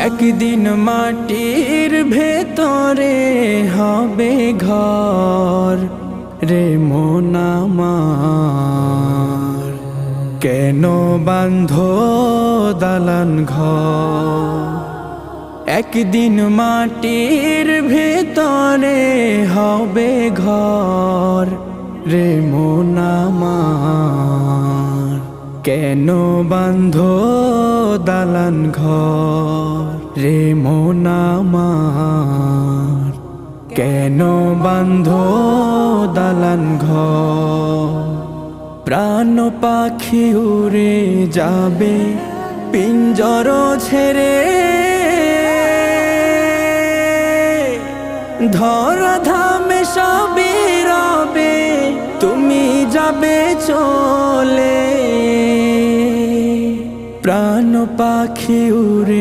একদিন মাটির ভেতরে হবে ঘর রে মন আমার, কেন বাঁধো দালান ঘর। একদিন মাটির ভেতরে হবে ঘর রে মন আমার, কেন বাঁধো দালান ঘর রে মন আমার, কেন বাঁধো দালান ঘর। প্রাণ পাখি উড়ে যাবে পিঞ্জর ছেড়ে, ধরা ধামে সবই রবে তুমি যাবে চলে। প্রাণ পাখি উড়ে